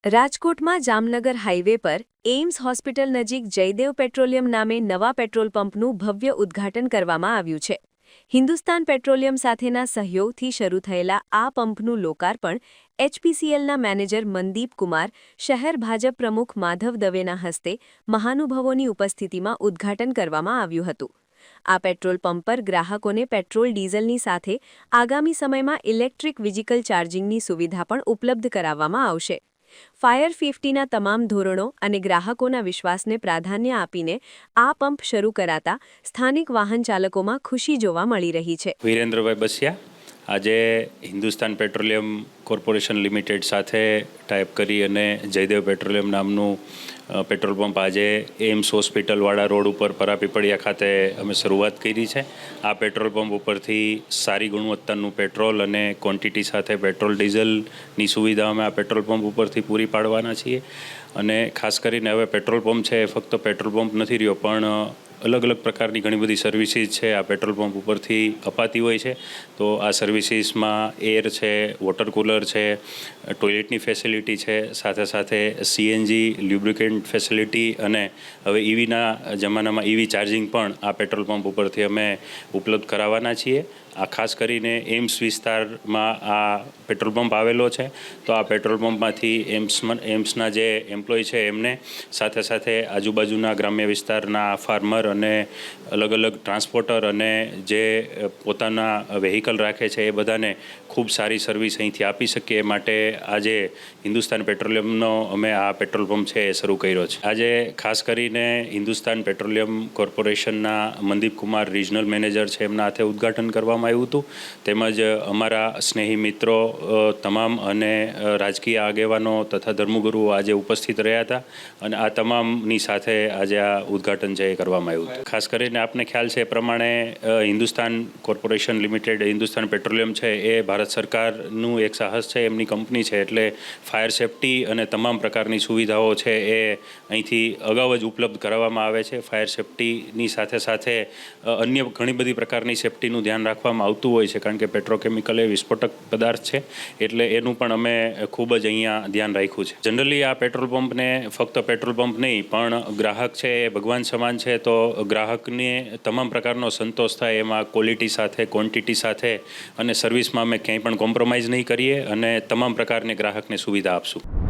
રાજકોટમાં જામનગર હાઈવે પર AIIMS hospital નજીક જયદેવ પેટ્રોલિયમ નામે નવા પેટ્રોલ પંપનું ભવ્ય ઉદ્ઘાટન કરવામાં આવ્યું છે. હિન્દુસ્તાન પેટ્રોલિયમ સાથેના સહયોગથી શરૂ થયેલા આ પંપનું લોકાર્પણ એચપીસીએલના મેનેજર મનદીપ કુમાર, શહેર ભાજપ પ્રમુખ માધવ દવેના હસ્તે મહાનુભાવોની ઉપસ્થિતિમાં ઉદ્ઘાટન કરવામાં આવ્યું હતું. આ પેટ્રોલ પંપ પર ગ્રાહકોને પેટ્રોલ ડીઝલની સાથે આગામી સમયમાં ઇલેક્ટ્રિક વ્હીકલ ચાર્જિંગની સુવિધા પણ ઉપલબ્ધ કરાવવામાં આવશે. ફાયર સેફટીના તમામ ધોરણો અને ગ્રાહકોના વિશ્વાસને પ્રાધાન્ય આપીને આ પંપ શરૂ કરાતા સ્થાનિક વાહન ચાલકોમાં ખુશી જોવા મળી રહી છે. વિરેન્દ્રભાઈ બસિયા આજે હિન્દુસ્તાન પેટ્રોલિયમ કોર્પોરેશન લિમિટેડ સાથે ટાઈપ કરી અને જયદેવ પેટ્રોલિયમ નામનું પેટ્રોલ પંપ આજે એમ્સ હોસ્પિટલવાળા રોડ ઉપર પરાપીપળિયા ખાતે અમે શરૂઆત કરી છે. આ પેટ્રોલ પંપ ઉપરથી સારી ગુણવત્તાનું પેટ્રોલ અને ક્વોન્ટિટી સાથે પેટ્રોલ ડીઝલની સુવિધા અમે આ પેટ્રોલ પંપ ઉપરથી પૂરી પાડવાના છીએ. અને ખાસ કરીને હવે પેટ્રોલ પંપ છે એ ફક્ત પેટ્રોલ પંપ નથી રહ્યો, પણ અલગ અલગ પ્રકારની ઘણી બધી સર્વિસીસ છે આ પેટ્રોલ પંપ ઉપરથી અપાતી હોય છે. તો આ સર્વિસીસમાં એર છે, વોટર કુલર છે, ટોયલેટની ફેસિલિટી છે, સાથે સાથે સીએનજી લ્યુબ્રિકેન્ટ ફેસિલિટી અને હવે ઈવીના જમાનામાં ઈવી ચાર્જિંગ પણ આ પેટ્રોલ પંપ ઉપરથી અમે ઉપલબ્ધ કરાવવાના છીએ. આ ખાસ કરીને એમ્સ વિસ્તારમાં આ પેટ્રોલ પંપ આવેલો છે. તો આ પેટ્રોલ પંપમાંથી એમ્સના જે એમ્પ્લોય છે એમને સાથે સાથે આજુબાજુના ગ્રામ્ય વિસ્તારના ફાર્મર અને અલગ અલગ ટ્રાન્સપોર્ટર અને જે પોતાના વ્હીકલ રાખે છે એ બધાને ખૂબ સારી સર્વિસ અહીંથી આપી શકીએ. એ માટે આજે હિન્દુસ્તાન પેટ્રોલિયમનો અમે આ પેટ્રોલ પંપ છે એ શરૂ કર્યો છે. આજે ખાસ કરીને હિન્દુસ્તાન પેટ્રોલિયમ કોર્પોરેશનના મનદીપ કુમાર રિજનલ મેનેજર છે એમના હાથે ઉદ્ઘાટન કરવામાં આવ્યું હતું. તેમજ અમારા સ્નેહી મિત્રો તમામ અને રાજકીય આગેવાનો તથા ધર્મગુરુઓ આજે ઉપસ્થિત રહ્યા હતા અને આ તમામની સાથે આજે આ ઉદ્ઘાટન છે એ કરવામાં આવ્યું હતું. ખાસ કરીને આપને ખ્યાલ છે એ પ્રમાણે Hindustan corporation limited, Hindustan petroleum છે એ ભારત સરકારનું એક સાહસ છે, એમની કંપની છે. એટલે ફાયર સેફટી અને તમામ પ્રકારની સુવિધાઓ છે એ અહીંથી અગાઉ જ ઉપલબ્ધ કરાવવામાં આવે છે. ફાયર સેફટીની સાથે સાથે અન્ય ઘણી બધી પ્રકારની સેફટીનું ધ્યાન રાખવામાં આવતું હોય છે, કારણ કે પેટ્રોકેમિકલ એ વિસ્ફોટક પદાર્થ છે, એટલે એનું પણ અમે ખૂબ જ અહીંયા ધ્યાન રાખ્યું છે. જનરલી આ પેટ્રોલ પંપને ફક્ત પેટ્રોલ પંપ નહીં પણ ગ્રાહક છે એ ભગવાન સમાન છે. તો ગ્રાહકને તમામ પ્રકારનો સંતોષ થાય એમાં ક્વોલિટી સાથે, ક્વોન્ટિટી સાથે અને સર્વિસમાં અમે ક્યાંય પણ કોમ્પ્રોમાઇઝ નહીં કરીએ અને તમામ પ્રકારની ગ્રાહકને સુવિધા આપશું.